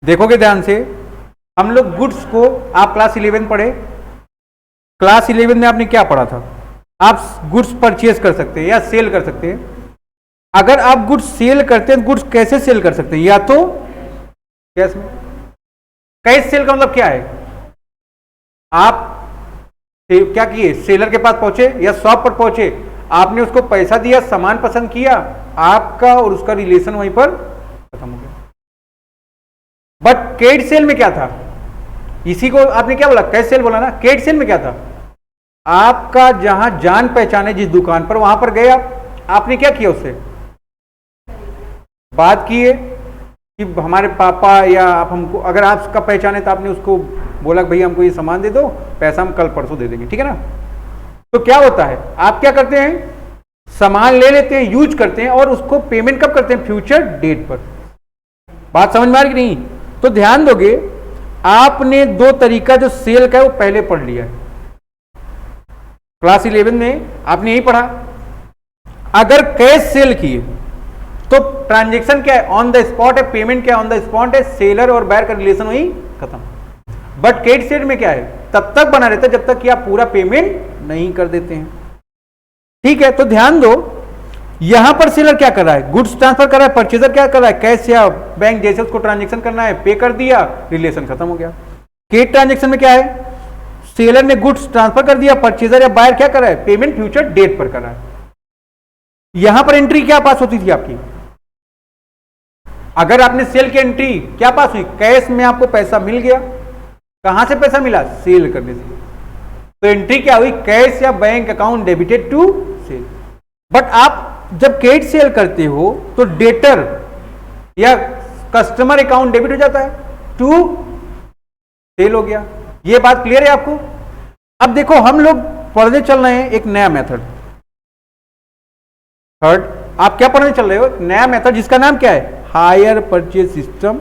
देखोगे ध्यान से, हम लोग गुड्स को, आप क्लास 11 पढ़े, क्लास 11 में आपने क्या पढ़ा था? आप गुड्स परचेज कर सकते हैं या सेल कर सकते हैं। अगर आप गुड्स सेल करते हैं, गुड्स कैसे सेल कर सकते हैं? या तो कैश में। कैश सेल का मतलब क्या है? आप क्या किए, सेलर के पास पहुंचे या शॉप पर पहुंचे, आपने उसको पैसा दिया, सामान पसंद किया, आपका और उसका रिलेशन वहीं पर खत्म हो गया। बट कैश सेल में क्या था? इसी को आपने क्या बोला, कैश सेल बोला ना। कैश सेल में क्या था? आपका जहां जान पहचान है जिस दुकान पर, वहां पर गए आपने क्या किया, उससे बात की है कि हमारे पापा या आप हमको, अगर आपका पहचान है तो आपने उसको बोला कि भैया हमको ये सामान दे दो, पैसा हम कल परसों दे देंगे, ठीक है ना। तो क्या होता है, आप क्या करते हैं, सामान ले लेते हैं, यूज करते हैं और उसको पेमेंट कब करते हैं? फ्यूचर डेट पर। बात समझ में आ रही कि नहीं? तो ध्यान दोगे, आपने दो तरीका जो सेल का है वो पहले पढ़ लिया है, क्लास 11 में आपने यही पढ़ा। अगर कैश सेल किए तो ट्रांजैक्शन क्या है, ऑन द स्पॉट है, पेमेंट क्या ऑन द स्पॉट है, सेलर और बायर का रिलेशन वही खत्म। बट कैश सेल में क्या है, तब तक बना रहता है जब तक कि आप पूरा पेमेंट नहीं कर देते हैं, ठीक है। तो ध्यान दो, यहां पर सेलर क्या कर रहा है, गुड्स ट्रांसफर कर रहा है, परचेजर क्या कर रहा है, कैश या बैंक जैसे उसको ट्रांजैक्शन करना है, पे कर दिया, रिलेशन खत्म हो गया। कैश ट्रांजैक्शन में क्या है, सेलर ने गुड्स ट्रांसफर कर दिया, परचेजर या बायर क्या कर रहा है, पेमेंट फ्यूचर डेट पर कर रहा है। यहां पर एंट्री क्या पास होती थी आपकी, अगर आपने सेल की एंट्री क्या पास हुई, कैश में आपको पैसा मिल गया, कहां से पैसा मिला, सेल करने से, तो एंट्री क्या हुई, कैश या bank account debited to sale. But आप जब कैश सेल करते हो तो डेटर या कस्टमर अकाउंट डेबिट हो जाता है, टू सेल हो गया। ये बात क्लियर है आपको? अब देखो, हम लोग पढ़ने चल रहे हैं एक नया मेथड, थर्ड, आप क्या पढ़ने चल रहे हो, नया मेथड जिसका नाम क्या है, हायर परचेज सिस्टम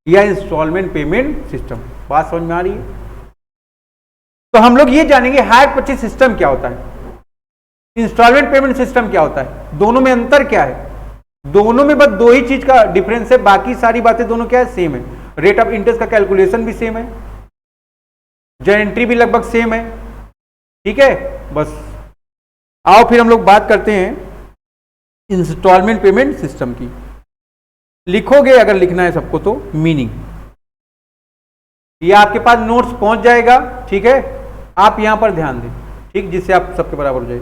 या इंस्टॉलमेंट पेमेंट सिस्टम। बात समझ में आ रही है? तो हम लोग ये जानेंगे हायर परचेज सिस्टम क्या होता है, इंस्टॉलमेंट पेमेंट सिस्टम क्या होता है, दोनों में अंतर क्या है। दोनों में बस दो ही चीज का डिफरेंस है, बाकी सारी बातें दोनों क्या है, सेम है। रेट ऑफ इंटरेस्ट का कैलकुलेशन भी सेम है, जो एंट्री भी लगभग सेम है, ठीक है। बस आओ फिर हम लोग बात करते हैं इंस्टॉलमेंट पेमेंट सिस्टम की। लिखोगे अगर लिखना है सबको तो मीनिंग, ये आपके पास नोट्स पहुंच जाएगा, ठीक है। आप यहां पर ध्यान दें, ठीक, जिससे आप सबके बराबर हो जाए।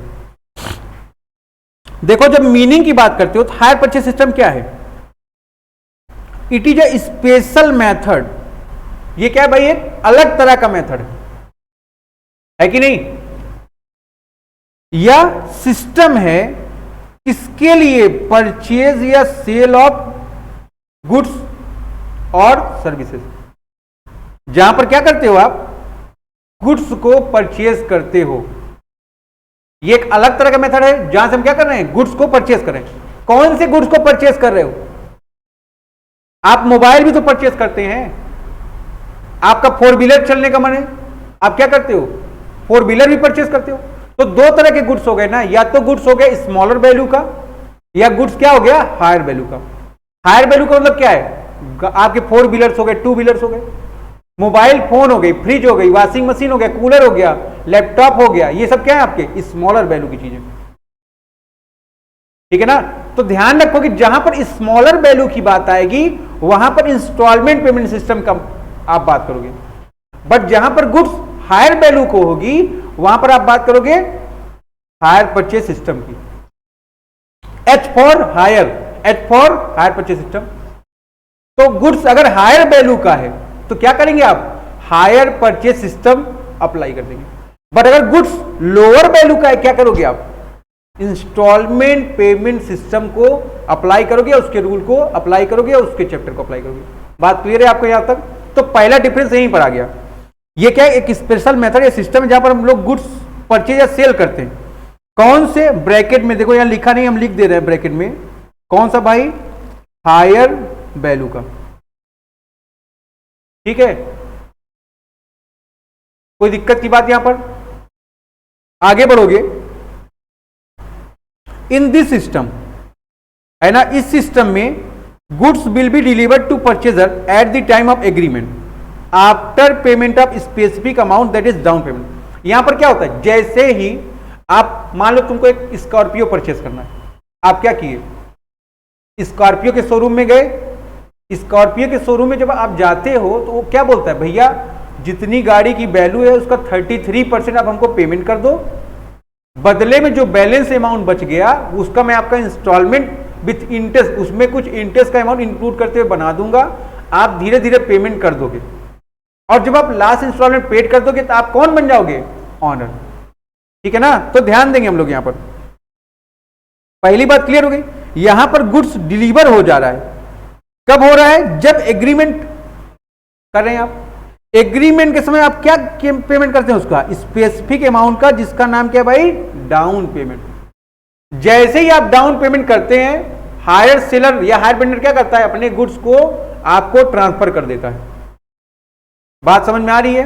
देखो, जब मीनिंग की बात करते हो तो हायर परचेज सिस्टम क्या है, it is a special method. ये क्या है भाई, एक अलग तरह का मेथड है कि नहीं, या सिस्टम है किसके लिए, परचेज या सेल ऑफ गुड्स और सर्विसेज। जहां पर क्या करते हो आप, गुड्स को परचेज करते हो। ये एक अलग तरह का मेथड है जहां से हम क्या कर रहे हैं, गुड्स को परचेज कर रहे हैं। कौन से गुड्स को परचेज कर रहे हो, आप मोबाइल भी तो परचेज करते हैं, आपका 4 व्हीलर चलने का मन है, आप क्या करते हो, 4 व्हीलर भी परचेज करते हो। तो दो तरह के गुड्स हो गए ना, या तो गुड्स हो गए स्मॉलर वैल्यू का, या गुड्स क्या हो गया, हायर वैल्यू का। हायर वैल्यू का मतलब क्या है, आपके 4 व्हीलर्स हो गए, 2 व्हीलर्स हो गए, मोबाइल फोन हो गई, फ्रिज हो गई, वॉशिंग मशीन हो गया, कूलर हो गया, लैपटॉप हो गया, ये सब क्या है आपके स्मॉलर वैल्यू की चीजें, ठीक है ना। तो ध्यान रखो कि जहां पर स्मॉलर वैल्यू की बात आएगी वहां पर इंस्टॉलमेंट पेमेंट सिस्टम का आप बात करोगे, बट जहां पर गुड्स हायर वैल्यू को होगी वहां पर आप बात करोगे हायर परचेज सिस्टम की। H for hire, H for hire purchase system. तो गुड्स अगर हायर वैल्यू का है तो क्या करेंगे आप, हायर परचेज सिस्टम अप्लाई कर देंगे। बट अगर गुड्स लोअर वैल्यू का है, क्या करोगे आप, इंस्टॉलमेंट पेमेंट सिस्टम को अप्लाई करोगे, उसके रूल को अप्लाई करोगे, उसके चैप्टर को अप्लाई करोगे। बात क्लियर है आपको यहां तक? तो पहला डिफरेंस यहीं पर आ गया। ये क्या है, एक स्पेशल मेथड या सिस्टम है जहां पर हम लोग गुड्स परचेज या सेल करते हैं। कौन से, ब्रैकेट में देखो, यहां लिखा नहीं, हम लिख दे रहे हैं ब्रैकेट में, कौन सा भाई, हायर वैल्यू का, ठीक है। कोई दिक्कत की बात यहां पर? आगे बढ़ोगे, इन दिस सिस्टम है ना, इस सिस्टम में goods will be delivered to purchaser at the time of agreement after payment of specific amount that is down payment. यहां पर क्या होता है, जैसे ही आप मान लो तुमको एक स्कॉर्पियो परचेस करना है, आप क्या किए, स्कॉर्पियो के शोरूम में गए। स्कॉर्पियो के शोरूम में जब आप जाते हो तो वो क्या बोलता है, भैया जितनी गाड़ी की वैल्यू है उसका 33% आप हमको पेमेंट कर दो, बदले में जो बैलेंस अमाउंट बच गया उसका मैं आपका इंस्टॉलमेंट विथ इंटरेस्ट, उसमें कुछ इंटरेस्ट का अमाउंट इंक्लूड करते हुए बना दूंगा, आप धीरे धीरे पेमेंट कर दोगे। और जब आप लास्ट इंस्टॉलमेंट पेड कर दोगे तो आप कौन बन जाओगे, ऑनर। ठीक है ना, तो ध्यान देंगे हम लोग यहां पर। पहली बात क्लियर हो गई। यहां पर गुड्स डिलीवर हो जा रहा है, कब हो रहा है, जब एग्रीमेंट कर रहे हैं आप। एग्रीमेंट के समय आप क्या पेमेंट करते हैं, उसका स्पेसिफिक अमाउंट का, जिसका नाम क्या है भाई, डाउन पेमेंट। जैसे ही आप डाउन पेमेंट करते हैं, हायर सेलर या हायर वेंडर क्या करता है, अपने गुड्स को आपको ट्रांसफर कर देता है। बात समझ में आ रही है,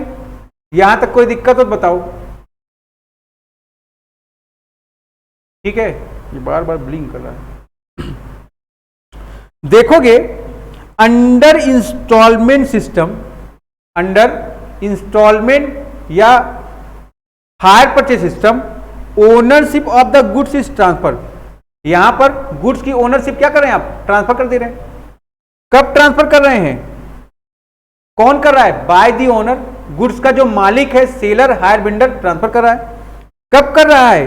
यहां तक कोई दिक्कत हो तो बताओ। ठीक है, ये बार बार ब्लिंक कर रहा है। देखोगे under instalment system, under instalment या hire purchase system, ownership of the goods is transfer. यहां पर गुड्स की ओनरशिप क्या कर रहे हैं आप, ट्रांसफर कर दे रहे हैं। कब ट्रांसफर कर रहे हैं, कौन कर रहा है, बाय दी ओनर। गुड्स का जो मालिक है, सेलर, हायर वेंडर, ट्रांसफर कर रहा है। कब कर रहा है,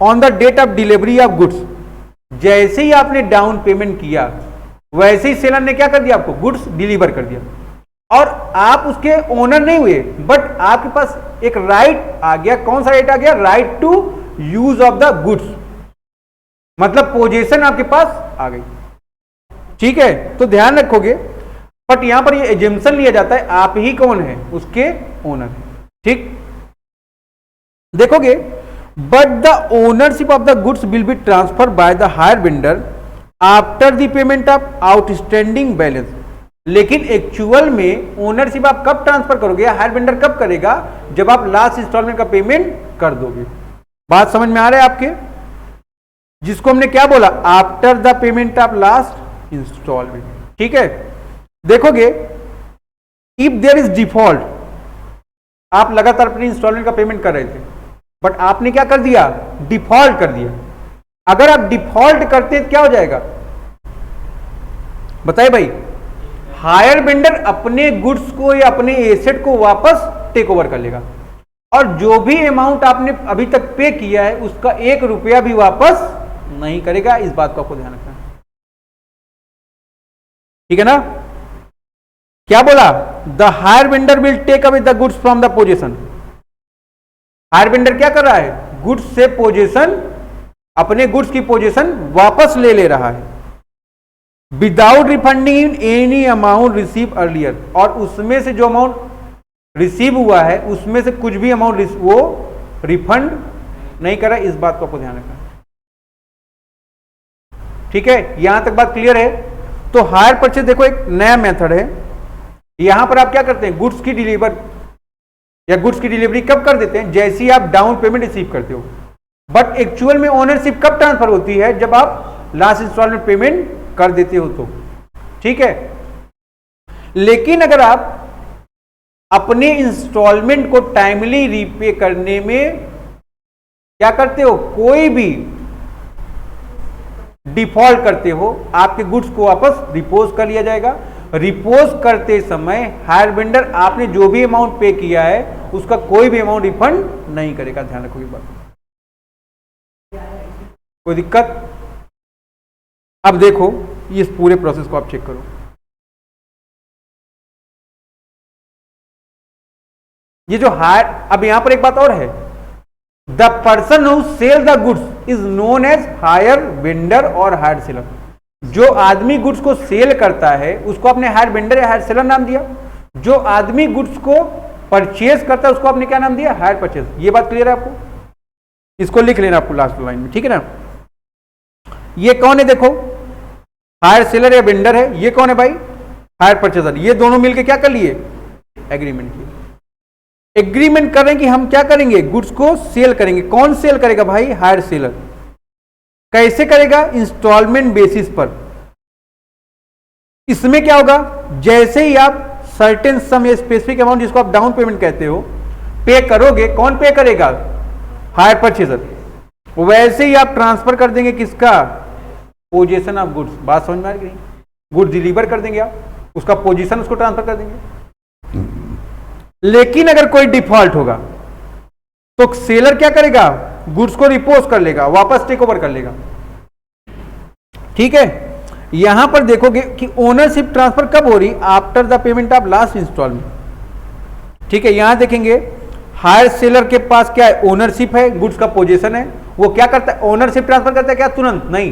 on the date of delivery of goods. जैसे ही आपने डाउन पेमेंट किया वैसे ही सेलर ने क्या कर दिया, आपको गुड्स डिलीवर कर दिया। और आप उसके ओनर नहीं हुए, बट आपके पास एक राइट आ गया। कौन सा राइट आ गया, right to use of the goods, मतलब पोजीशन आपके पास आ गई। ठीक है, तो ध्यान रखोगे। बट यहां पर ये एजम्पशन लिया जाता है आप ही कौन है, उसके ओनर है। ठीक, देखोगे but the ownership of the goods will B transfer by the hire vendor after the payment of outstanding balance. लेकिन एक्चुअल में ओनरशिप आप कब ट्रांसफर करोगे, हायर वेंडर कब करेगा, जब आप लास्ट इंस्टॉलमेंट का पेमेंट कर दोगे। बात समझ में आ रहा है आपके, जिसको हमने क्या बोला, after the payment of last instalment. ठीक है, देखोगे इफ देयर इज डिफॉल्ट, आप लगातार अपनी इंस्टॉलमेंट का पेमेंट कर रहे थे, बट आपने क्या कर दिया, डिफॉल्ट कर दिया। अगर आप डिफॉल्ट करते हैं क्या हो जाएगा, बताइए भाई, हायर वेंडर अपने गुड्स को या अपने एसेट को वापस टेक ओवर कर लेगा, और जो भी अमाउंट आपने अभी तक पे किया है उसका 1 रुपया भी वापस नहीं करेगा। इस बात को आपको ध्यान रखना है। ठीक है ना, क्या बोला, the hire vendor will take away the goods from the possession. Hire vendor क्या कर रहा है, गुड्स से पोजीशन, अपने गुड्स की पोजीशन वापस ले रहा है, without refunding in any amount receive earlier. और उसमें से जो अमाउंट रिसीव हुआ है उसमें से कुछ भी अमाउंट वो रिफंड नहीं कर रहा है। इस बात को आपको ध्यान रखना है। ठीक है, यहां तक बात क्लियर है। तो हायर परचेज देखो एक नया मेथड है। यहां पर आप क्या करते हैं, गुड्स की डिलीवर या गुड्स की डिलीवरी कब कर देते हैं, जैसे ही आप डाउन पेमेंट रिसीव करते हो। बट एक्चुअल में ओनरशिप कब ट्रांसफर होती है, जब आप लास्ट इंस्टॉलमेंट पेमेंट कर देते हो तो। ठीक है, लेकिन अगर आप अपने इंस्टॉलमेंट को टाइमली रीपे करने में क्या करते हो, कोई भी डिफॉल्ट करते हो, आपके गुड्स को वापस रिपोज कर लिया जाएगा। रिपोज करते समय हायर वेंडर आपने जो भी अमाउंट पे किया है उसका कोई भी अमाउंट रिफंड नहीं करेगा। ध्यान रखो ये बात, कोई दिक्कत। अब देखो इस पूरे प्रोसेस को आप चेक करो। ये जो हायर, अब यहां पर एक बात और है, the person who sell the goods is known as hire vendor और हायर सेलर। जो आदमी गुड्स को सेल करता है उसको आपने हायर वेंडर या हायर सेलर नाम दिया। जो आदमी गुड्स को परचेज करता है उसको आपने क्या नाम दिया, हायर परचेज। ये बात क्लियर है आपको, इसको लिख लेना आपको लास्ट लाइन में। ठीक है ना, ये कौन है देखो, हायर सेलर या वेंडर है। ये कौन है भाई, हायर परचेजर। ये दोनों मिलकर क्या कर लिए, एग्रीमेंट किए। एग्रीमेंट कर रहे हैं कि हम क्या करेंगे, गुड्स को सेल करेंगे। कौन सेल करेगा भाई, हायर सेलर। कैसे करेगा, इंस्टॉलमेंट बेसिस पर। इसमें क्या होगा, जैसे ही आप सर्टेन सम या स्पेसिफिक अमाउंट जिसको आप डाउन पेमेंट कहते हो पे करोगे, कौन पे करेगा, हायर परचेजर, वैसे ही आप ट्रांसफर कर देंगे किसका, पोजीशन ऑफ गुड्स। बात समझ में आ गई, गुड्स डिलीवर कर देंगे आप, उसका पोजीशन उसको ट्रांसफर कर देंगे। लेकिन अगर कोई डिफॉल्ट होगा तो सेलर क्या करेगा, गुड्स को रिपोज कर लेगा, वापस टेक ओवर कर लेगा। ठीक है, यहां पर देखोगे कि ओनरशिप ट्रांसफर कब हो रही, after the payment of last instalment. ठीक है, यहां देखेंगे हायर सेलर के पास क्या है, ओनरशिप है, गुड्स का पोजीशन है, वो क्या करता है, ओनरशिप ट्रांसफर करता है क्या, तुरंत नहीं,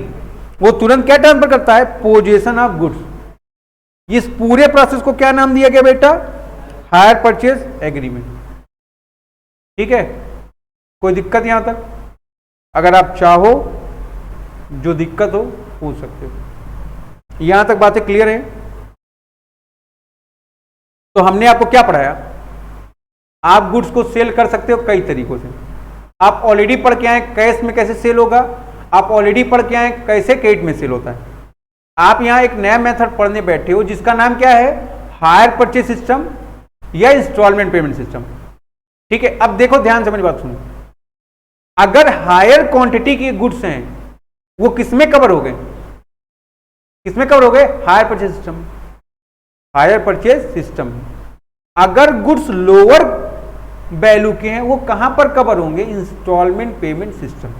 वो तुरंत क्या ट्रांसफर करता है, पोजीशन ऑफ गुड्स। इस पूरे प्रोसेस को क्या नाम दिया गया बेटा, हायर परचेज एग्रीमेंट। ठीक है, कोई दिक्कत यहां तक, अगर आप चाहो जो दिक्कत हो पूछ सकते हो। यहां तक बातें क्लियर है। तो हमने आपको क्या पढ़ाया, आप गुड्स को सेल कर सकते हो कई तरीकों से। आप ऑलरेडी पढ़ के आए कैश में कैसे सेल होगा, आप ऑलरेडी पढ़ के आए कैसे क्रेडिट में सेल होता है। आप यहां एक नया मेथड पढ़ने बैठे हो जिसका नाम क्या है, हायर परचेज सिस्टम या इंस्टॉलमेंट पेमेंट सिस्टम। ठीक है, अब देखो ध्यान से मेरी बात सुनो, अगर हायर क्वांटिटी की गुड्स हैं वो किसमें कवर हो गए, किसमें कवर हो गए, hire purchase system, hire purchase system. अगर गुड्स लोअर वैल्यू के हैं वो कहां पर कवर होंगे, instalment payment system.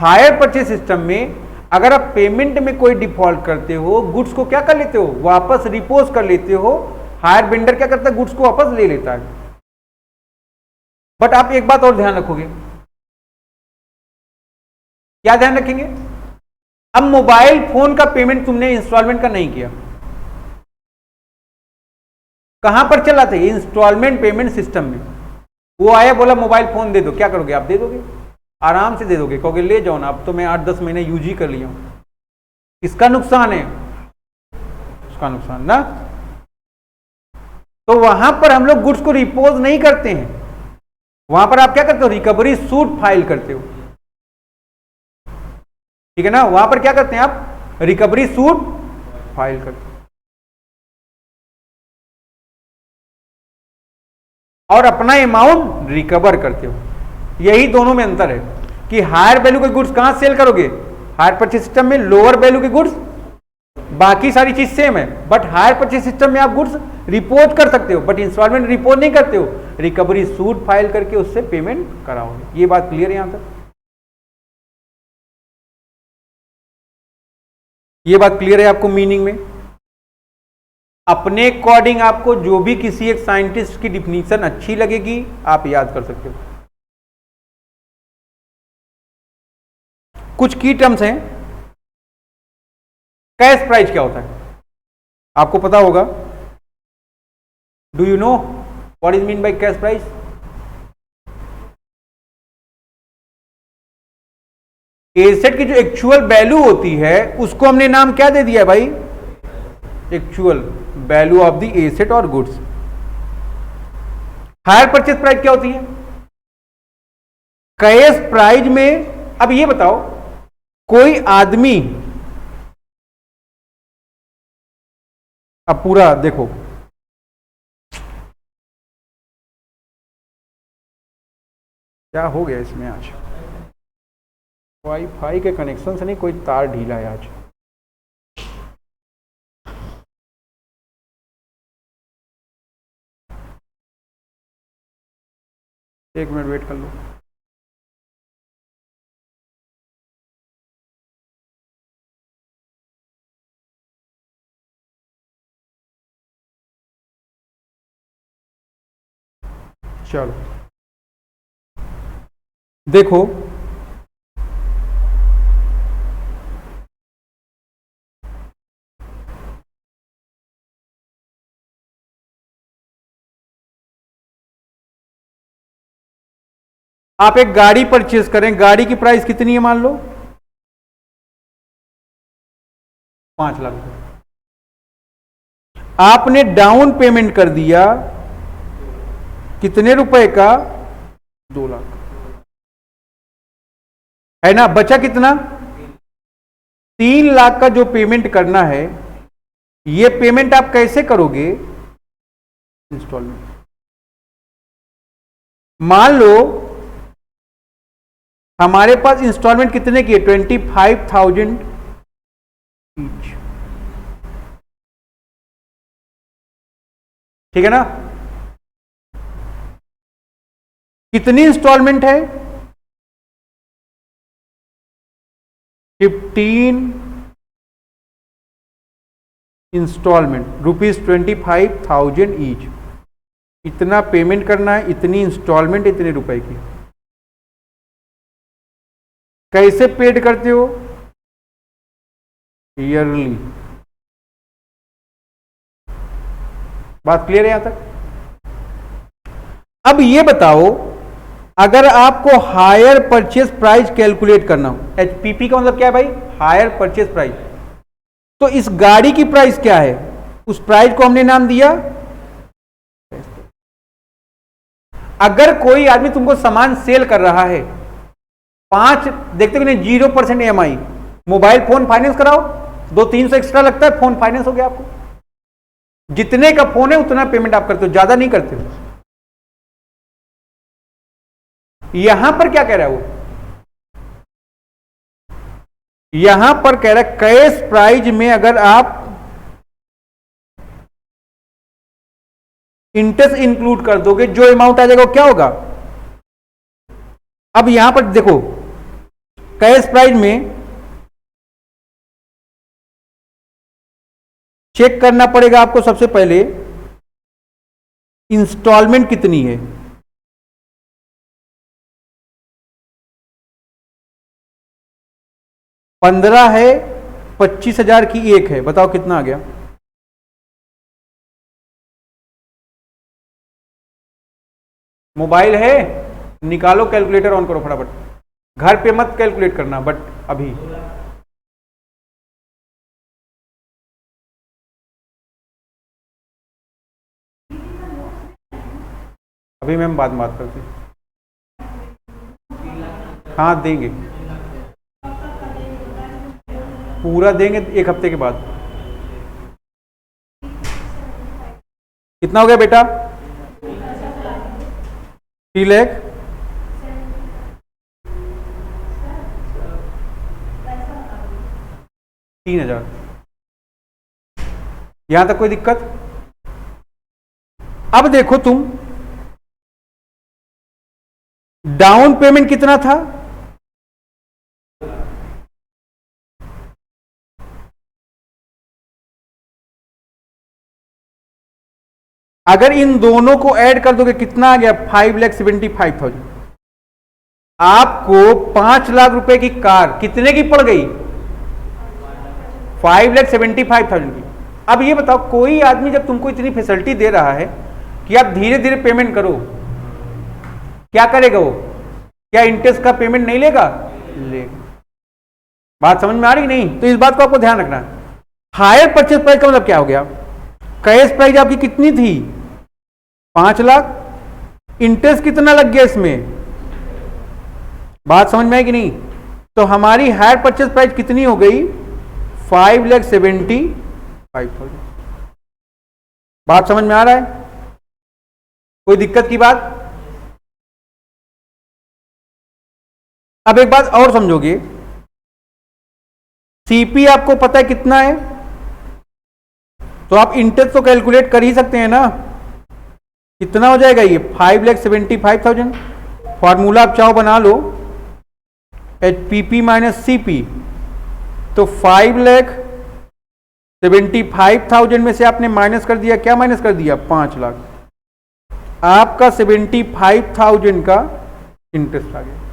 Hire purchase system में अगर आप पेमेंट में कोई डिफॉल्ट करते हो, गुड्स को क्या कर लेते हो, वापस रिपोज कर लेते हो, हायर वेंडर क्या करता है, गुड्स को वापस ले लेता है। बट आप एक बात और ध्यान रखोगे, क्या ध्यान रखेंगे, अब मोबाइल फोन का पेमेंट तुमने इंस्टॉलमेंट का नहीं किया, कहां पर चला था, इंस्टॉलमेंट पेमेंट सिस्टम में। वो आया बोला मोबाइल फोन दे दो, क्या करोगे आप, दे दोगे, आराम से दे दोगे, कहोगे ले जाओ ना, अब तो मैं 8-10 महीने यूज ही कर लिया हूं। किसका नुकसान है, उसका नुकसान ना। तो वहां पर हम लोग गुड्स को रिपोज नहीं करते हैं, वहां पर आप क्या करते हो, रिकवरी सूट फाइल करते हो। ठीक है ना, वहां पर क्या करते हैं आप, रिकवरी सूट फाइल करते हो और अपना अमाउंट रिकवर करते हो। यही दोनों में अंतर है कि हायर वैल्यू के गुड्स कहां सेल करोगे, हायर परचेज सिस्टम में, लोअर वैल्यू के गुड्स, बाकी सारी चीज सेम है, बट हायर परचेज सिस्टम में आप गुड्स रिपोर्ट कर सकते हो, बट इंस्टॉलमेंट रिपोर्ट नहीं करते हो, रिकवरी सूट फाइल करके उससे पेमेंट कराओगे। ये बात क्लियर है यहां तक, ये बात क्लियर है आपको मीनिंग में। अपने अकॉर्डिंग आपको जो भी किसी एक साइंटिस्ट की डिफिनीशन अच्छी लगेगी आप याद कर सकते हो। कुछ की टर्म्स हैं। कैश प्राइस क्या होता है आपको पता होगा, do you know what is mean by cash price. Asset की जो एक्चुअल वैल्यू होती है उसको हमने नाम क्या दे दिया है भाई, actual value of the asset और गुड्स। हायर परचेज प्राइस क्या होती है, कैश प्राइस में। अब ये बताओ, कोई आदमी, अब पूरा देखो, क्या हो गया इसमें आज, वाईफाई के कनेक्शन से नहीं, कोई तार ढीला है आज। एक मिनट वेट कर लो। चलो देखो, आप एक गाड़ी परचेज करें, गाड़ी की प्राइस कितनी है मान लो 5 लाख रुपए, आपने डाउन पेमेंट कर दिया कितने रुपए का, 2 लाख, है ना। बचा कितना, 3 लाख का जो पेमेंट करना है ये पेमेंट आप कैसे करोगे? इंस्टॉलमेंट। मान लो हमारे पास इंस्टॉलमेंट कितने की है? 25,000 ईच, ठीक है ना? कितनी इंस्टॉलमेंट है? 15 इंस्टॉलमेंट, ₹25,000 ईच। इतना पेमेंट करना है, इतनी इंस्टॉलमेंट, इतने रुपए की। कैसे पेड करते हो? ईयरली। बात क्लियर है यहां तक? अब ये बताओ, अगर आपको हायर परचेज प्राइस कैलकुलेट करना हो, एचपीपी का मतलब क्या है भाई? Higher purchase price. तो इस गाड़ी की प्राइस क्या है? उस प्राइस को हमने नाम दिया। अगर कोई आदमी तुमको सामान सेल कर रहा है, 5 देखते हो नहीं, 0% EMI, मोबाइल फोन फाइनेंस कराओ, 200-300 एक्स्ट्रा लगता है, फोन फाइनेंस हो गया आपको। जितने का फोन है उतना पेमेंट आप करते हो, ज्यादा नहीं करते हो। यहां पर क्या कह रहा है वो? यहां पर कह रहा है कैश प्राइस में अगर आप इंटरेस्ट इंक्लूड कर दोगे, जो अमाउंट आ जाएगा वो क्या होगा? अब यहां पर देखो, कैश प्राइस में चेक करना पड़ेगा आपको सबसे पहले इंस्टॉलमेंट कितनी है। 15 है, 25,000 की एक है, बताओ कितना आ गया? मोबाइल है, निकालो कैलकुलेटर ऑन करो फटाफट। घर पे मत कैलकुलेट करना, बट अभी अभी मैम बाद में बात करते हैं। हाँ देंगे, पूरा देंगे 1 हफ्ते के बाद। कितना हो गया बेटा? 3 लाख। $3,000। यहां तक कोई दिक्कत? अब देखो तुम, डाउन पेमेंट कितना था? अगर इन दोनों को ऐड कर दोगे कितना आ गया? 5,75,000। आपको 5 लाख रुपए की कार कितने की पड़ गई? 5,75,000 की। अब ये बताओ, कोई आदमी जब तुमको इतनी फैसिलिटी दे रहा है कि आप धीरे धीरे पेमेंट करो, क्या करेगा वो? क्या इंटरेस्ट का पेमेंट नहीं लेगा? लेगा। बात समझ में आ रही नहीं? तो इस बात को आपको ध्यान रखना। हायर परचेज प्राइस का मतलब क्या हो गया? कैश प्राइस आपकी कितनी थी? 5 लाख। इंटरेस्ट कितना लग गया इसमें? बात समझ में आई कि नहीं? तो हमारी हायर परचेज प्राइस कितनी हो गई? 5,75,000। बात समझ में आ रहा है? कोई दिक्कत की बात? अब एक बात और समझोगे, सीपी आपको पता है कितना है, तो आप इंटरेस्ट तो कैलकुलेट कर ही सकते हैं ना। कितना हो जाएगा ये? 5,75,000। फॉर्मूला आप चाहो बना लो, HPP माइनस CP। तो 5,75,000 में से आपने माइनस कर दिया, क्या माइनस कर दिया? 5 लाख। आपका 75,000 का इंटरेस्ट आ गया।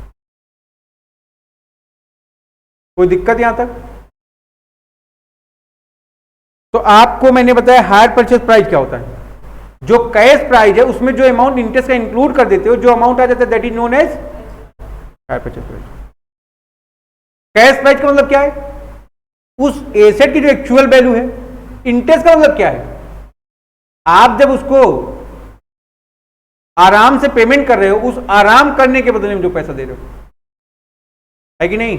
कोई दिक्कत यहां तक? तो आपको मैंने बताया हायर परचेज प्राइस क्या होता है। जो कैश प्राइस है उसमें जो अमाउंट इंटरेस्ट का इंक्लूड कर देते हो, जो अमाउंट आ जाता है, that is known as hire purchase price. Cash price का मतलब क्या है? उस एसेट की जो एक्चुअल वैल्यू है। इंटरेस्ट का मतलब क्या है? आप जब उसको आराम से पेमेंट कर रहे हो, उस आराम करने के बदले में जो पैसा दे रहे हो, है कि नहीं?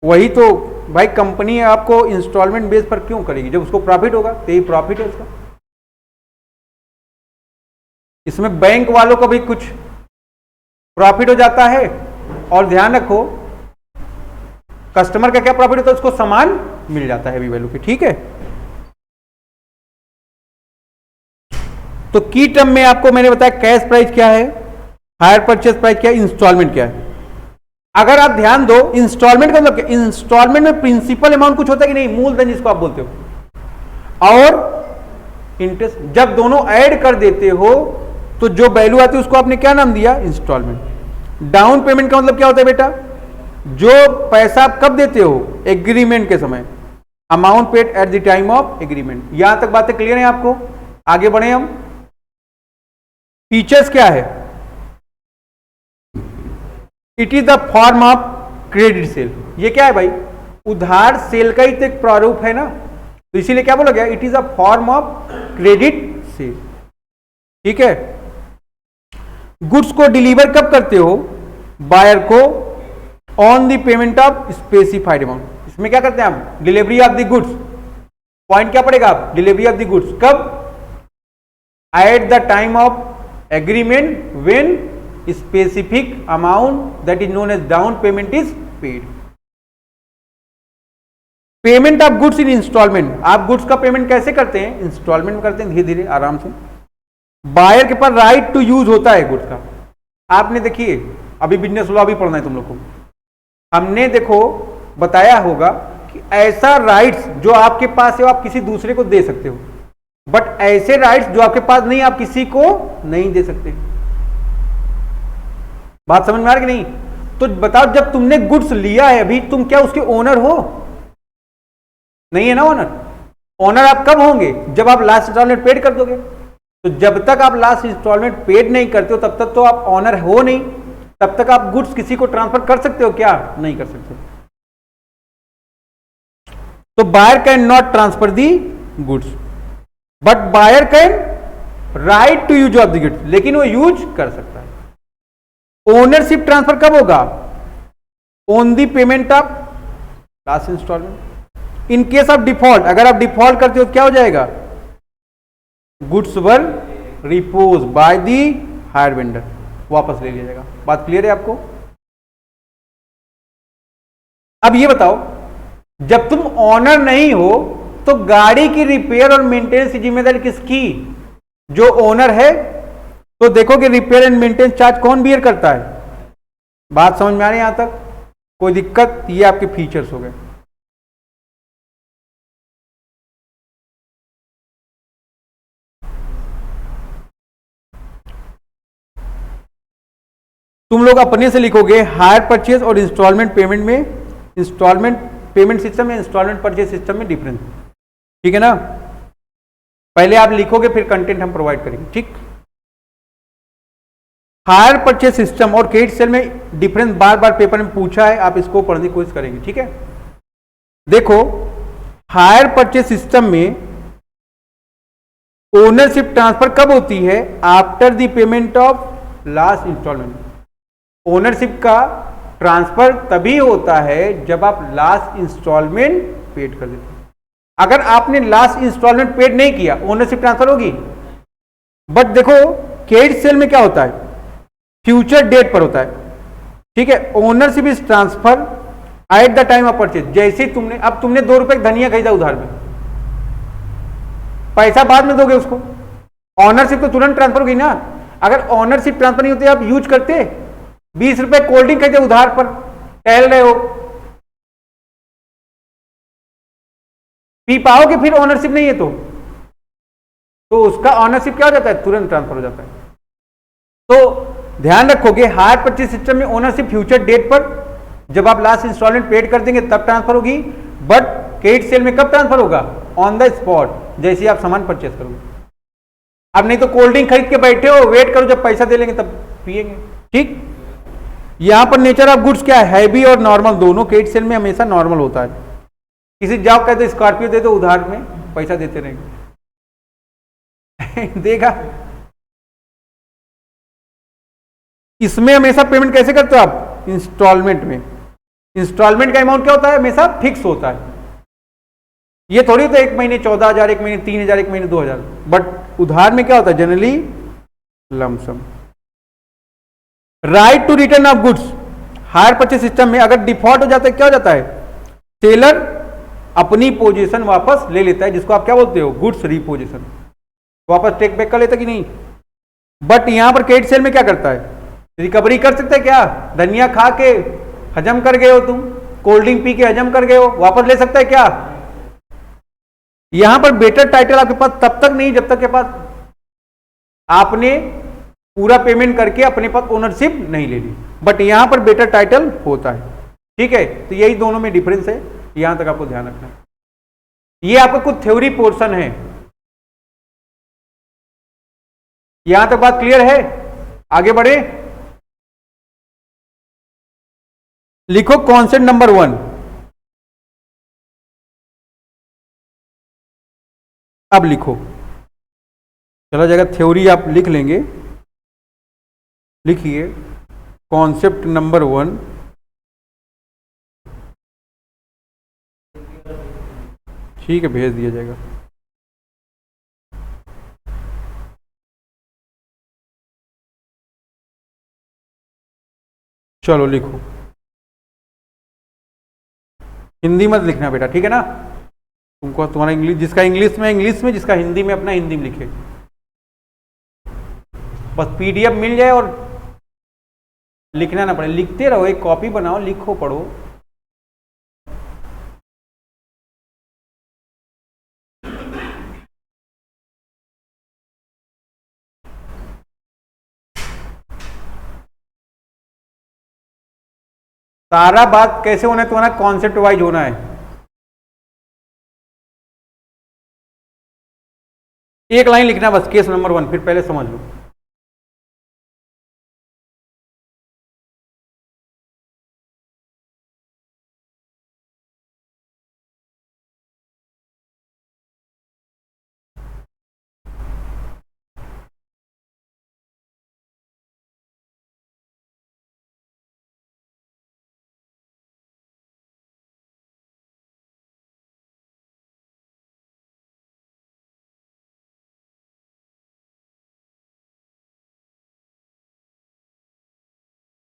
वही तो भाई कंपनी आपको इंस्टॉलमेंट बेस पर क्यों करेगी? जब उसको प्रॉफिट होगा, तो ये प्रॉफिट है उसका। इसमें बैंक वालों को भी कुछ प्रॉफिट हो जाता है, और ध्यान रखो कस्टमर का क्या प्रॉफिट होता है, उसको सामान मिल जाता है हैवी वैल्यू के। ठीक है, तो की टर्म में आपको मैंने बताया कैश प्राइस क्या है, हायर परचेज प्राइस क्या है, इंस्टॉलमेंट क्या है। अगर आप ध्यान दो, इंस्टॉलमेंट का मतलब क्या, इंस्टॉलमेंट में प्रिंसिपल अमाउंट कुछ होता है कि नहीं, मूलधन जिसको आप बोलते हो, और इंटरेस्ट जब दोनों ऐड कर देते हो तो जो वैल्यू आती है उसको आपने क्या नाम दिया, इंस्टॉलमेंट। डाउन पेमेंट का मतलब क्या होता है बेटा, जो पैसा आप कब देते हो, एग्रीमेंट के समय, amount paid eight the time of agreement. यहां तक बातें क्लियर है आपको? आगे बढ़े हम। फीचर्स क्या है, it is the form of credit sale. ये क्या है भाई, उधार सेल का ही तो एक प्रारूप है ना, तो इसीलिए क्या बोला गया, it is a form of credit sale. ठीक है, गुड्स को डिलीवर कब करते हो, बायर को on the payment of specified amount. इसमें क्या करते हैं आप, delivery of the goods, point क्या पड़ेगा आप, डिलीवरी ऑफ द गुड्स कब, at the time of agreement when specific amount that is known as down payment is paid. Payment of goods in instalment, आप गुड्स का payment कैसे करते हैं, instalment में करते हैं, धीरे धीरे आराम से। बायर के पास राइट टू यूज होता है गुड्स का। आपने देखिए अभी बिजनेस लॉ भी पढ़ना है तुम लोग को, हमने देखो बताया होगा कि ऐसा राइट्स जो आपके पास है वो आप किसी दूसरे को दे सकते हो, बट ऐसे राइट्स जो आपके पास नहीं आप किसी को नहीं दे सकते। बात समझ में आ रही कि नहीं? तो बताओ, जब तुमने गुड्स लिया है अभी, तुम क्या उसके ओनर हो? नहीं है ना ओनर। ओनर आप कब होंगे, जब आप लास्ट इंस्टॉलमेंट पेड कर दोगे। तो जब तक आप लास्ट इंस्टॉलमेंट पेड नहीं करते हो तब तक तो आप ओनर हो नहीं, तब तक आप गुड्स किसी को ट्रांसफर कर सकते हो क्या, नहीं कर सकते। तो buyer can not transfer the goods, but buyer can right to use of the goods, लेकिन वो यूज कर सकता है। ओनरशिप ट्रांसफर कब होगा, on the payment of last instalment. In case of default, अगर आप डिफॉल्ट करते हो तो क्या हो जाएगा, goods were repose by the hire vendor, वापस ले लिया जाएगा। बात क्लियर है आपको? अब ये बताओ, जब तुम ऑनर नहीं हो तो गाड़ी की रिपेयर और मेंटेनेंस की जिम्मेदारी किसकी, जो ओनर है। तो देखो कि रिपेयर एंड मेंटेनेंस चार्ज कौन बियर करता है। बात समझ में आ रही है यहां तक, कोई दिक्कत? ये आपके फीचर्स हो गए। तुम लोग अपने से लिखोगे हायर परचेज और इंस्टॉलमेंट पेमेंट में, इंस्टॉलमेंट पेमेंट सिस्टम में इंस्टॉलमेंट परचेज सिस्टम में डिफरेंस। ठीक है ना, पहले आप लिखोगे फिर कंटेंट हम प्रोवाइड करेंगे। ठीक, हायर परचेज सिस्टम और क्रेडिट सेल में डिफरेंस बार बार पेपर में पूछा है, आप इसको पढ़ने की कोशिश करेंगे। ठीक है, देखो हायर परचेज सिस्टम में ओनरशिप ट्रांसफर कब होती है, after the payment of last instalment. Ownership का ट्रांसफर तभी होता है जब आप लास्ट इंस्टॉलमेंट पेड कर देते हैं। अगर आपने लास्ट इंस्टॉलमेंट पेड नहीं किया, ओनरशिप ट्रांसफर होगी। बट देखो क्रेडिट सेल में क्या होता है, फ्यूचर डेट पर होता है। ठीक है, ownership is transfer eight the time of purchase. जैसे तुमने, अब तुमने 2 रुपए का धनिया खरीदा उधार में, पैसा बाद में दोगे उसको, ऑनरशिप तो तुरंत ट्रांसफर होगी ना। अगर ऑनरशिप ट्रांसफर नहीं होती, आप यूज करते, 20 रुपए कोल्ड ड्रिंक खरीदे उधार पर, टहल रहे हो, पी पाओगे फिर ऑनरशिप नहीं है तो उसका ऑनरशिप क्या हो जाता है, तुरंत ट्रांसफर हो जाता है। तो ध्यान रखोगे हायर परचेज सिस्टम में ओनरशिप फ्यूचर डेट पर, जब आप लास्ट इंस्टॉलमेंट पेड कर देंगे तब ट्रांसफर होगी। बट क्रेडिट सेल में कब ट्रांसफर होगा, ऑन द स्पॉट, जैसे आप सामान परचेज करोगे। अब नहीं तो कोल्ड ड्रिंक खरीद के बैठे हो, वेट करो जब पैसा दे लेंगे तब पिएंगे। ठीक, यहां पर नेचर ऑफ गुड्स क्या है, हैवी और नॉर्मल दोनों। क्रेडिट सेल में हमेशा नॉर्मल होता है। किसी जाओ कहते स्कॉर्पियो दे दो उधार में, पैसा देते रहेंगे देगा। इसमें हमेशा पेमेंट कैसे करते हो आप, इंस्टॉलमेंट में। इंस्टॉलमेंट का अमाउंट क्या होता है, हमेशा फिक्स होता है। ये थोड़ी तो 1 महीने 14,000, 1 महीने 3,000, 1 महीने 2,000, बट उधार में क्या होता है, generally lump sum. Right to return of goods, hire purchase system में अगर डिफॉल्ट हो जाता है क्या हो जाता है, सेलर अपनी पोजीशन वापस ले लेता है, जिसको आप क्या बोलते हो, गुड्स रीपोजिशन, वापस टेक बैक कर लेता कि नहीं। बट यहां पर क्रेडिट सेल में क्या करता है, रिकवरी कर सकता है क्या, धनिया खा के हजम कर गए हो तुम, कोल्ड ड्रिंक पी के हजम कर गए हो, वापस ले सकता है क्या। यहां पर बेटर टाइटल आपके पास तब तक नहीं जब तक के पास आपने पूरा पेमेंट करके अपने पास ओनरशिप नहीं ले ली, बट यहां पर बेटर टाइटल होता है। ठीक है, तो यही दोनों में डिफरेंस है, यहां तक आपको ध्यान रखना है। ये आपका कुछ थ्योरी पोर्शन है, यहां तक बात क्लियर है, आगे बढ़े। लिखो कॉन्सेप्ट नंबर 1। अब लिखो, चला जाएगा, थ्योरी आप लिख लेंगे, लिखिए कॉन्सेप्ट नंबर 1। ठीक है, भेज दिया जाएगा। चलो लिखो, हिंदी मत लिखना बेटा, ठीक है ना, तुमको तुम्हारा इंग्लिश, जिसका इंग्लिश में, जिसका हिंदी में अपना हिंदी में लिखे, बस पीडीएफ मिल जाए और लिखना ना पड़े, लिखते रहो, एक कॉपी बनाओ, लिखो पढ़ो। सारा बात कैसे होना है तुम्हारा, कॉन्सेप्ट वाइज होना है। एक लाइन लिखना बस, केस नंबर 1, फिर पहले समझ लो।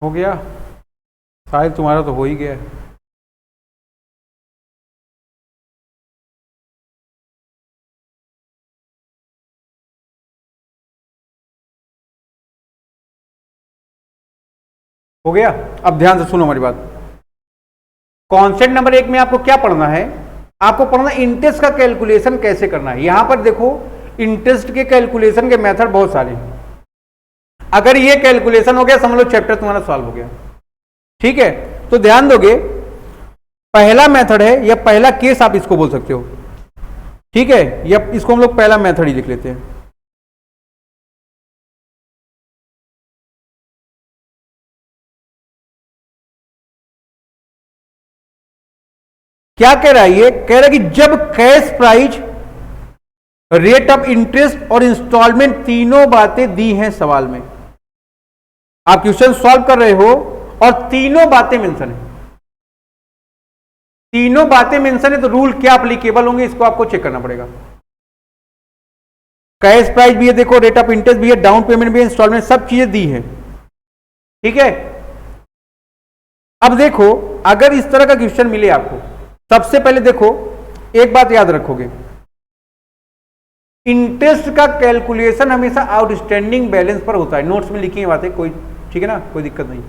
हो गया, शायद तुम्हारा तो हो ही गया है। हो गया, अब ध्यान से सुनो हमारी बात। कॉन्सेप्ट नंबर 1 में आपको क्या पढ़ना है, आपको पढ़ना इंटरेस्ट का कैलकुलेशन कैसे करना है। यहां पर देखो, इंटरेस्ट के कैलकुलेशन के मेथड बहुत सारे हैं। अगर ये कैलकुलेशन हो गया, समझ लो चैप्टर तुम्हारा सॉल्व हो गया। ठीक है, तो ध्यान दोगे, पहला मेथड है या पहला केस आप इसको बोल सकते हो। ठीक है, या इसको हम लोग पहला मेथड ही लिख लेते हैं। क्या कह रहा है ये, कह रहा है कि जब cash price, rate of interest और इंस्टॉलमेंट तीनों बातें दी हैं सवाल में, आप क्वेश्चन सॉल्व कर रहे हो और तीनों बातें मेंशन है, तीनों बातें मेंशन है, तो रूल क्या एप्लीकेबल होंगे इसको आपको चेक करना पड़ेगा। कैश प्राइस भी है, देखो रेट ऑफ इंटरेस्ट भी है, डाउन पेमेंट भी है, इंस्टॉलमेंट, सब चीजें दी है। ठीक है, अब देखो, अगर इस तरह का क्वेश्चन मिले आपको, सबसे पहले देखो एक बात याद रखोगे, इंटरेस्ट का कैलकुलेशन हमेशा आउटस्टैंडिंग बैलेंस पर होता है। नोट्स में लिखी है बातें, कोई ठीक है ना, कोई दिक्कत नहीं।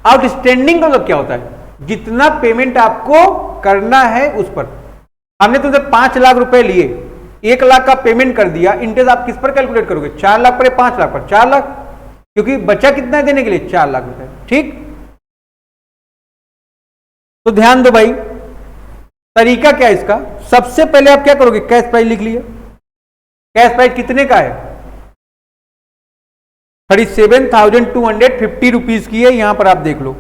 आउटस्टैंडिंग का मतलब क्या होता है, जितना पेमेंट आपको करना है उस पर। हमने तुमसे 5 लाख रुपए लिए, 1 लाख का पेमेंट कर दिया, इंटरेस्ट आप किस पर कैलकुलेट करोगे, 4 लाख पर या 5 लाख पर, 4 लाख, क्योंकि बचा कितना है देने के लिए, 4 लाख रुपए। ठीक, तो ध्यान दो भाई, तरीका क्या है इसका, सबसे पहले आप क्या करोगे, कैश प्राइस लिख लिए। कैश प्राइस कितने का है, 37,250 रुपीज की है, यहां पर आप देख लो।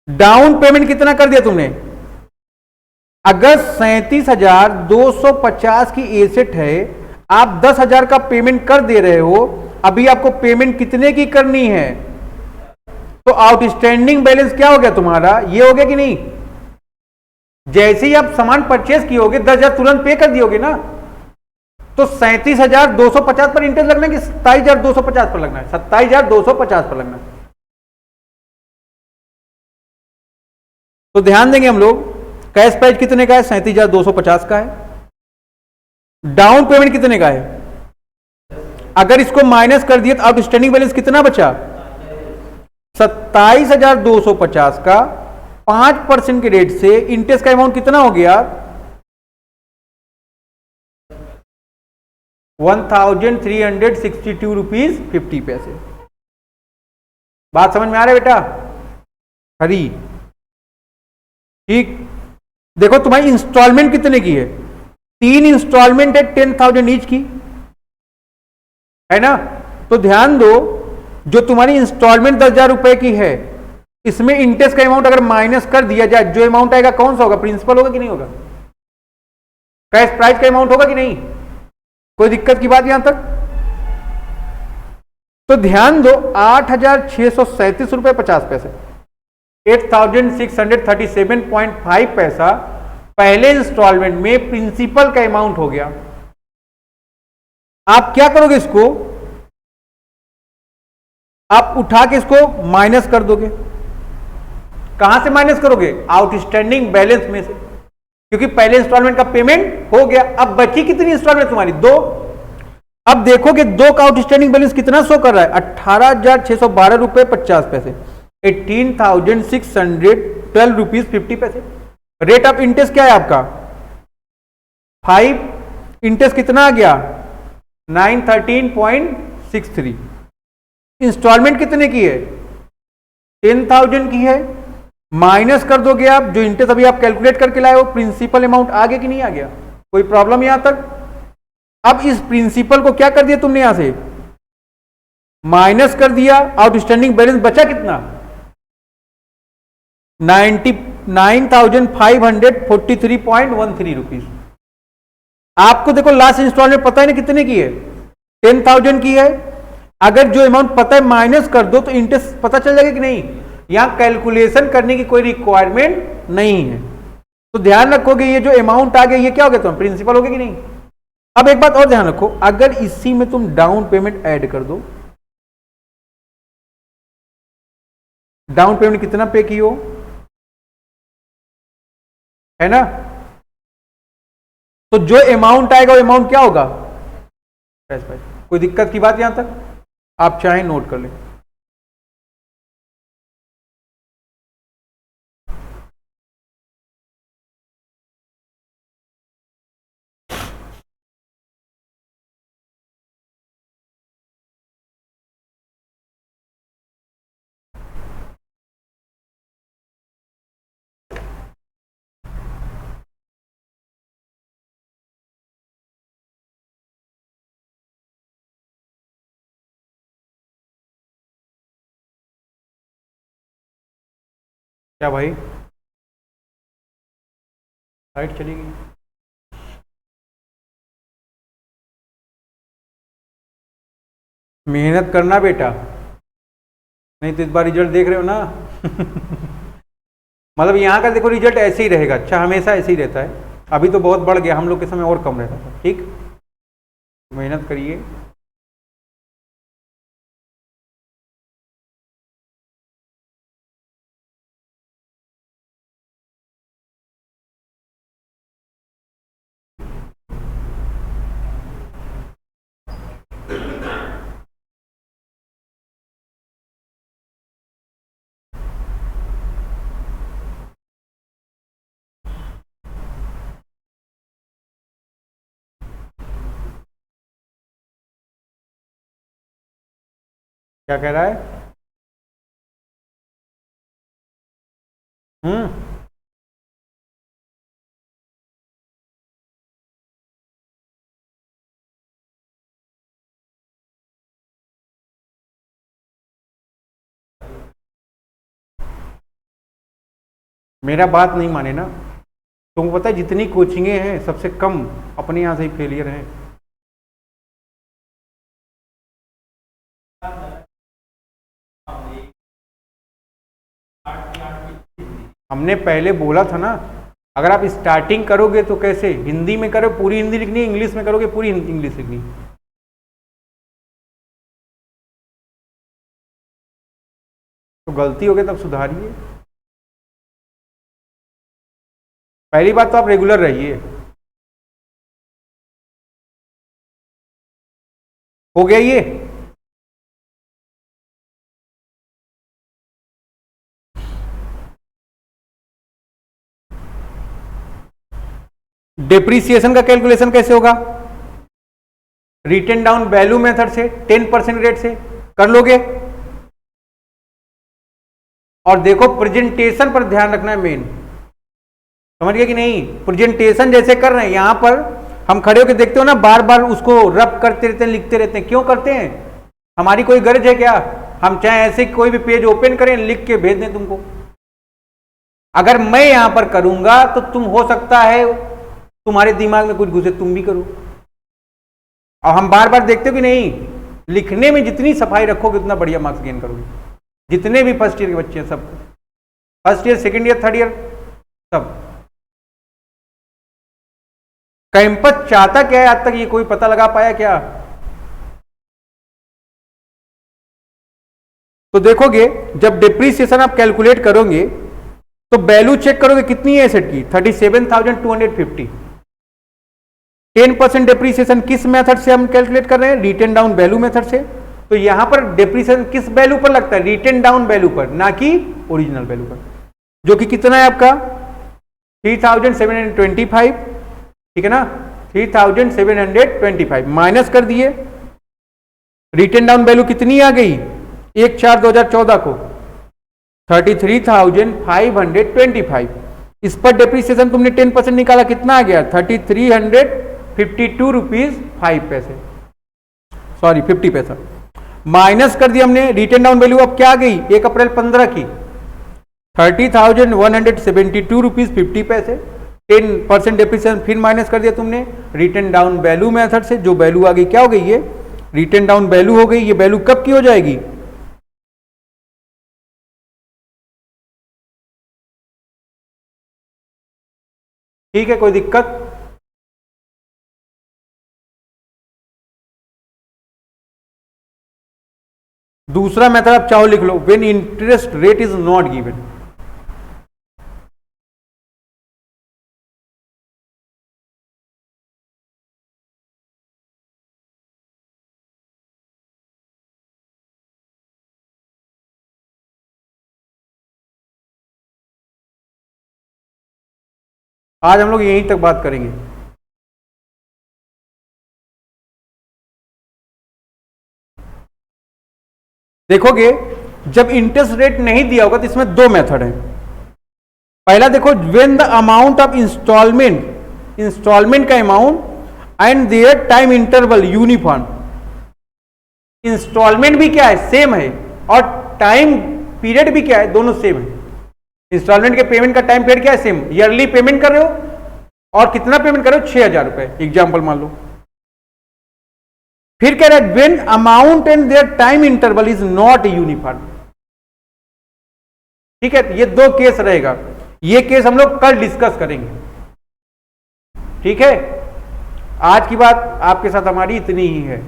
डाउन पेमेंट कितना कर दिया तुमने, अगर 37,250 की एसेट है, आप 10,000 का पेमेंट कर दे रहे हो, अभी आपको पेमेंट कितने की करनी है, तो आउटस्टैंडिंग बैलेंस क्या हो गया तुम्हारा, ये हो गया कि नहीं। जैसे ही आप सामान परचेज कियोगे 10,000 तुरंत पे कर दियोगे ना, तो 37,250 पर इंटरेस्ट लगना है कि 27,250 पर लगना है, 27,250 पर लगना है। तो ध्यान देंगे हम लोग, कैश प्राइस कितने का है, 37,250 का है। डाउन पेमेंट कितने का है, अगर इसको माइनस कर दिए तो आउटस्टैंडिंग बैलेंस कितना बचा, 27,250 का 5% के रेट से इंटरेस्ट का अमाउंट कितना हो गया, 1,362 रुपीज 50 पैसे। बात समझ में आ रहा है बेटा, हरी, ठीक। देखो तुम्हारी इंस्टॉलमेंट कितने की है, 3 इंस्टॉलमेंट है 10,000 ईच की, है ना। तो ध्यान दो, जो तुम्हारी इंस्टॉलमेंट 10,000 रुपए की है, इसमें इंटरेस्ट का अमाउंट अगर माइनस कर दिया जाए, जो अमाउंट आएगा कौन सा होगा, प्रिंसिपल होगा कि नहीं होगा, कैश प्राइस का अमाउंट होगा कि नहीं, कोई दिक्कत की बात यहां तक। तो ध्यान दो, 8,637 रुपए 50 पैसे, 8,637.5 पैसा पहले इंस्टॉलमेंट में प्रिंसिपल का अमाउंट हो गया। आप क्या करोगे, इसको आप उठा के इसको माइनस कर दोगे। कहां से माइनस करोगे, आउटस्टैंडिंग बैलेंस में से, क्योंकि पहले इंस्टॉलमेंट का पेमेंट हो गया। अब बची कितनी इंस्टॉलमेंट तुम्हारी, 2। अब देखोगे 2 का आउटस्टैंडिंग बैलेंस कितना शो कर रहा है, 18,612 रुपए 50 पैसे, 18,612 रुपीज 50 पैसे। रेट ऑफ इंटरेस्ट क्या है आपका, 5, इंटरेस्ट कितना आ गया, 913.63। इंस्टॉलमेंट कितने की है, 10,000 की है, माइनस कर दोगे आप, जो इंटरेस्ट अभी आप कैलकुलेट करके लाए हो, प्रिंसिपल अमाउंट आ गया कि नहीं आ गया, कोई प्रॉब्लम यहां तक। अब इस प्रिंसिपल को क्या कर दिया तुमने, यहां से माइनस कर दिया, आउटस्टैंडिंग बैलेंस बचा कितना, 99,543.13 रुपीज। आपको देखो लास्ट इंस्टॉलमेंट पता है ना कितने की है, 10,000 की है। अगर जो अमाउंट पता है माइनस कर दो तो इंटरेस्ट पता चल जाएगा कि नहीं, यहां कैलकुलेशन करने की कोई रिक्वायरमेंट नहीं है। तो ध्यान रखोगे, ये जो अमाउंट आ गया ये क्या हो गया, तुम प्रिंसिपल हो गया कि नहीं। अब एक बात और ध्यान रखो, अगर इसी में तुम डाउन पेमेंट ऐड कर दो, डाउन पेमेंट कितना पे की हो, है ना, तो जो अमाउंट आएगा वो अमाउंट क्या होगा, कोई दिक्कत की बात यहां तक, आप चाहें नोट कर लें। क्या भाई, लाइट चली गई, मेहनत करना बेटा, नहीं तो इस बार रिजल्ट देख रहे हो ना मतलब यहाँ का देखो रिजल्ट ऐसे ही रहेगा, अच्छा हमेशा ऐसे ही रहता है। अभी तो बहुत बढ़ गया, हम लोग के समय और कम रहता था, ठीक। मेहनत करिए। क्या कह रहा है, मेरा बात नहीं माने ना, तुमको पता है जितनी कोचिंगें हैं सबसे कम अपने यहाँ से ही फेलियर हैं। हमने पहले बोला था ना, अगर आप स्टार्टिंग करोगे तो कैसे, हिंदी में करो पूरी हिंदी लिखनी, इंग्लिश में करोगे पूरी इंग्लिश लिखनी। तो गलती हो गई तब सुधारिए। पहली बात तो आप रेगुलर रहिए। हो गया ये? डेप्रीसिएशन का कैलकुलेशन कैसे होगा? रिटेन डाउन वैल्यू मेथड से 10% रेट से कर लोगे। और देखो प्रेजेंटेशन पर ध्यान रखना है मेन, समझ गए कि नहीं? प्रेजेंटेशन जैसे कर रहे हैं यहां पर, हम खड़े होकर देखते हो ना, बार बार उसको रब करते रहते हैं, लिखते रहते हैं। क्यों करते हैं? हमारी कोई गरज है क्या? हम चाहे ऐसे कोई भी पेज ओपन करें, लिख के भेज दें तुमको। अगर मैं यहां पर करूंगा तो तुम, हो सकता है तुम्हारे दिमाग में कुछ घुसे, तुम भी करो। और हम बार बार देखते हो कि नहीं, लिखने में जितनी सफाई रखोगे उतना बढ़िया मार्क्स गेन करोगे। जितने भी फर्स्ट ईयर के बच्चे हैं सब, first year, second year, third year, सब। कैंपस चाहता क्या है आज तक ये कोई पता लगा पाया क्या? तो देखोगे जब डिप्रीसिएशन आप कैलकुलेट करोगे तो वैल्यू चेक करोगे कितनी है एसेट की, 37,250। 10% डिप्रीसिएशन किस मेथड से हम कैलकुलेट कर रहे हैं? रिटेन डाउन वैल्यू मेथड से। तो यहां पर डिप्रीसिएशन किस वैल्यू पर लगता है? रिटेन डाउन वैल्यू पर, ना कि ओरिजिनल वैल्यू पर, जो कि कितना है आपका 3725, ठीक है ना? 3725 माइनस कर दिए, रिटेन डाउन वैल्यू कितनी आ गई 1/4/2014 को 33,525। इस पर डिप्रीसिएशन तुमने 10% निकाला, कितना आ गया 3,352 रुपीज 5 पैसे, सॉरी 50 पैसा। माइनस कर दिया हमने, रिटेन डाउन वैल्यू अब क्या आ गई 1 अप्रैल 15 की 30,172 रुपीज 50 पैसे। 10% डिप्रीसिएशन फिर माइनस कर दिया तुमने रिटेन डाउन वैल्यू मेथड से, जो वैल्यू आ गई क्या हो गई, ये रिटेन डाउन वैल्यू हो गई। ये वैल्यू कब की हो जाएगी? ठीक है, कोई दिक्कत? दूसरा मेथड आप चाहो लिख लो, when interest rate is not given. आज हम लोग यहीं तक बात करेंगे। देखोगे जब इंटरेस्ट रेट नहीं दिया होगा तो इसमें दो मेथड है। पहला देखो, when the amount of instalment, instalment का amount and their time interval uniform. Instalment भी क्या है, सेम है, और टाइम पीरियड भी क्या है, दोनों सेम है। इंस्टॉलमेंट के पेमेंट का टाइम पीरियड क्या है, सेम। ईयरली पेमेंट कर रहे हो और कितना पेमेंट कर रहे हो, 6,000 रुपए एग्जाम्पल मान लो। फिर कह रहा है when amount and their time interval is not uniform. ठीक है, ये दो केस रहेगा। ये केस हम लोग कल डिस्कस करेंगे। ठीक है, आज की बात आपके साथ हमारी इतनी ही है।